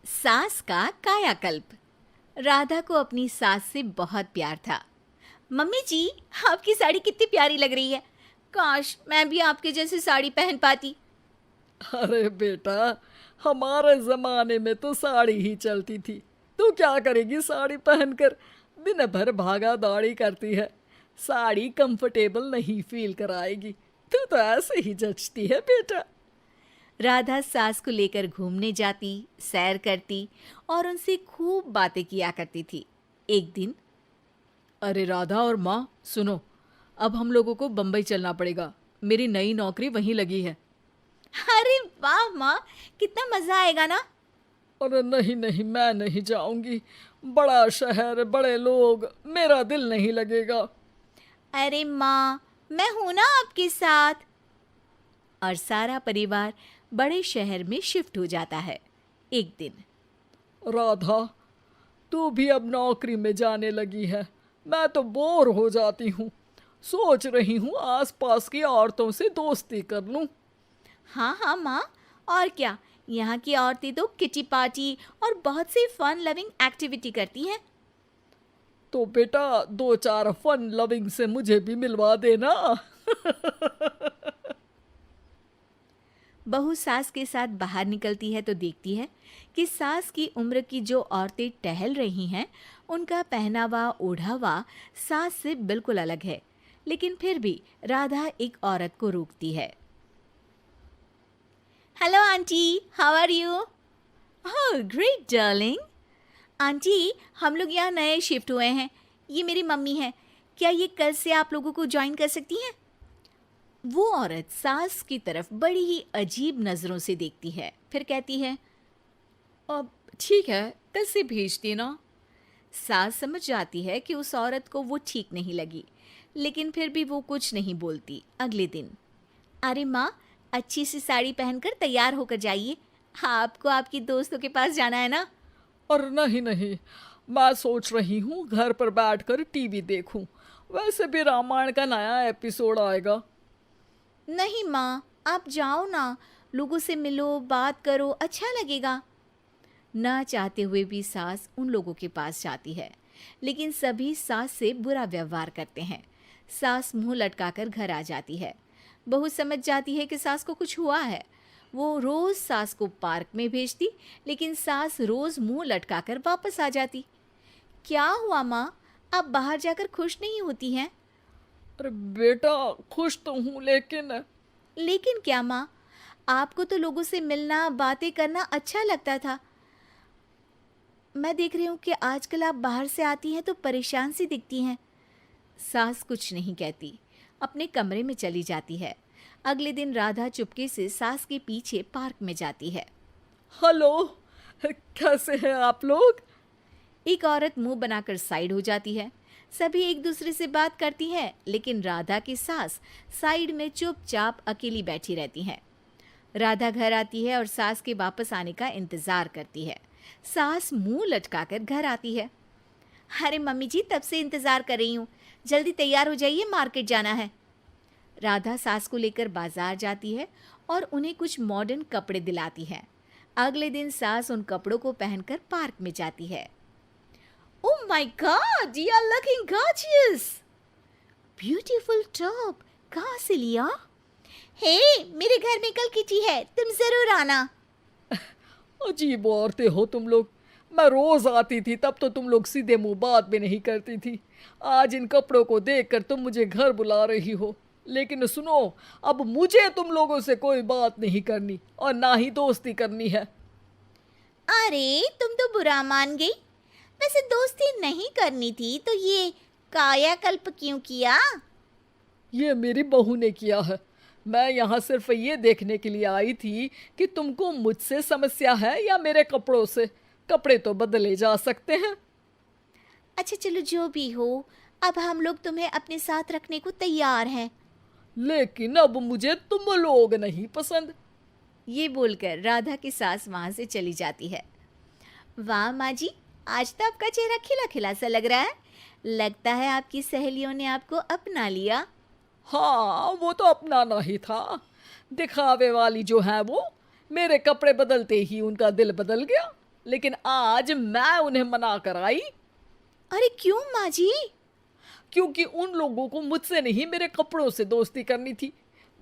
सास का कायाकल्प। राधा को अपनी सास से बहुत प्यार था। मम्मी जी, आपकी साड़ी कितनी प्यारी लग रही है। काश मैं भी आपके जैसी साड़ी पहन पाती। अरे बेटा, हमारे जमाने में तो साड़ी ही चलती थी। तू क्या करेगी साड़ी पहनकर? दिन भर भागा दौड़ी करती है। साड़ी कंफर्टेबल नहीं फील कराएगी। तू तो ऐसे ही जचती है बेटा। राधा सास को लेकर घूमने जाती, सैर करती और उनसे खूब बातें किया करती थी। एक दिन, अरे राधा और माँ सुनो, अब हम लोगों को बम्बई चलना पड़ेगा। मेरी नई नौकरी वहीं लगी है। अरे वाह माँ, कितना मजा आएगा ना। अरे नहीं नहीं, मैं नहीं जाऊंगी। बड़ा शहर, बड़े लोग, मेरा दिल नहीं लगेगा। अरे माँ, मैं हूं ना आपके साथ। और सारा परिवार बड़े शहर में शिफ्ट हो जाता है। एक दिन, राधा, तू भी अब नौकरी में जाने लगी है। मैं तो बोर हो जाती हूँ। सोच रही हूँ आसपास की औरतों से दोस्ती कर लूँ। हाँ हाँ माँ, और क्या। यहाँ की औरतें तो किटी पार्टी और बहुत सी फन लविंग एक्टिविटी करती हैं। तो बेटा, दो चार फन लविंग से मुझे भी मिलवा देना। बहू सास के साथ बाहर निकलती है तो देखती है कि सास की उम्र की जो औरतें टहल रही हैं, उनका पहनावा ओढ़ावा सास से बिल्कुल अलग है। लेकिन फिर भी राधा एक औरत को रोकती है। Hello aunty, how are you? Oh great darling. Aunty, हम लोग यहाँ नए शिफ्ट हुए हैं। ये मेरी मम्मी है। क्या ये कल से आप लोगों को ज्वाइन कर सकती हैं? वो औरत सास की तरफ बड़ी ही अजीब नज़रों से देखती है, फिर कहती है, अब ठीक है, कल से भेज देना। सास समझ जाती है कि उस औरत को वो ठीक नहीं लगी, लेकिन फिर भी वो कुछ नहीं बोलती। अगले दिन, अरे माँ, अच्छी सी साड़ी पहनकर तैयार होकर जाइए। आपको आपकी दोस्तों के पास जाना है ना। और नहीं नहीं, मैं सोच रही हूँ घर पर बैठकर टीवी देखूं। वैसे भी रामायण का नया एपिसोड आएगा। नहीं माँ, आप जाओ ना, लोगों से मिलो, बात करो, अच्छा लगेगा। ना चाहते हुए भी सास उन लोगों के पास जाती है, लेकिन सभी सास से बुरा व्यवहार करते हैं। सास मुंह लटकाकर घर आ जाती है। बहू समझ जाती है कि सास को कुछ हुआ है। वो रोज सास को पार्क में भेजती, लेकिन सास रोज मुंह लटकाकर वापस आ जाती। क्या हुआ माँ, आप बाहर जाकर खुश नहीं होती हैं? अरे बेटा, खुश तो हूँ लेकिन लेकिन क्या माँ, आपको तो लोगों से मिलना, बातें करना अच्छा लगता था। मैं देख रही हूँ कि आजकल आप बाहर से आती हैं तो परेशान सी दिखती हैं। सास कुछ नहीं कहती, अपने कमरे में चली जाती है। अगले दिन राधा चुपके से सास के पीछे पार्क में जाती है। हेलो, कैसे हैं आप लोग? एक औरत मुंह बनाकर साइड हो जाती है। सभी एक दूसरे से बात करती हैं, लेकिन राधा की सास साइड में चुपचाप अकेली बैठी रहती हैं। राधा घर आती है और सास के वापस आने का इंतजार करती है। सास मुंह लटकाकर घर आती है। अरे मम्मी जी, तब से इंतजार कर रही हूँ, जल्दी तैयार हो जाइए, मार्केट जाना है। राधा सास को लेकर बाजार जाती है और उन्हें कुछ मॉडर्न कपड़े दिलाती है। अगले दिन सास उन कपड़ों को पहनकर पार्क में जाती है। Oh my God, you are looking gorgeous. Beautiful top, कहाँ से लिया? हे, मेरे घर में कल किटी है, तुम जरूर आना। अजीब औरतें हो तुम लोग। मैं रोज आती थी तब तो तुम लोग सीधे मुंह बात भी नहीं करती थी। आज इन कपड़ों को देखकर तुम मुझे घर बुला रही हो। लेकिन सुनो, अब मुझे तुम लोगों से कोई बात नहीं करनी और ना ही दोस्ती करनी है। अरे तुम तो बुरा मान गई। वैसे दोस्ती नहीं करनी थी तो ये कायाकल्प क्यों किया? ये मेरी बहू ने किया है। मैं यहाँ सिर्फ ये देखने के लिए आई थी कि तुमको मुझसे समस्या है या मेरे कपड़ों से। कपड़े तो बदले जा सकते हैं। अच्छा चलो, जो भी हो, अब हम लोग तुम्हें अपने साथ रखने को तैयार हैं। लेकिन अब मुझे तुम लोग नहीं पसंद। ये बोलकर राधा की सास वहां से चली जाती है। वाह माँ जी, आज तो आपका चेहरा खिला खिला सा लग रहा है। लगता है आपकी सहेलियों ने आपको अपना लिया। हाँ, वो तो अपनाना ही था। दिखावे वाली जो है वो, मेरे कपड़े बदलते ही उनका दिल बदल गया। लेकिन आज मैं उन्हें मना कर आई, अरे क्यों माँ जी? क्योंकि उन लोगों को मुझसे नहीं मेरे कपड़ों से दोस्ती करनी थी।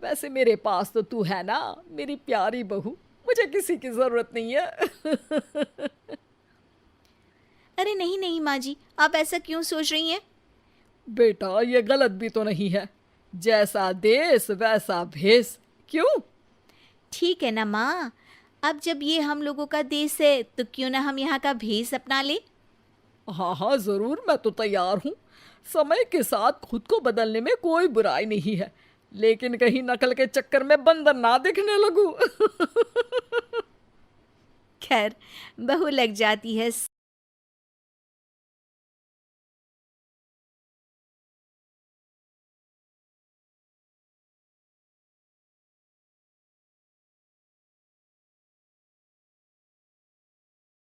वैसे मेरे पास तो तू है ना, मेरी प्यारी बहू, मुझे किसी की जरूरत नहीं है। अरे नहीं नहीं माँ जी, आप ऐसा क्यों सोच रही हैं? बेटा ये गलत भी तो नहीं है, जैसा देश वैसा भेष। क्यों? ठीक है ना माँ, अब जब ये हम लोगों का देश है तो क्यों ना हम यहाँ का भेष अपना ले। हाँ हाँ जरूर, मैं तो तैयार हूँ। समय के साथ खुद को बदलने में कोई बुराई नहीं है, लेकिन कहीं नकल के चक्कर में बंदर ना दिखने लगूं। खैर, बहू लग जाती है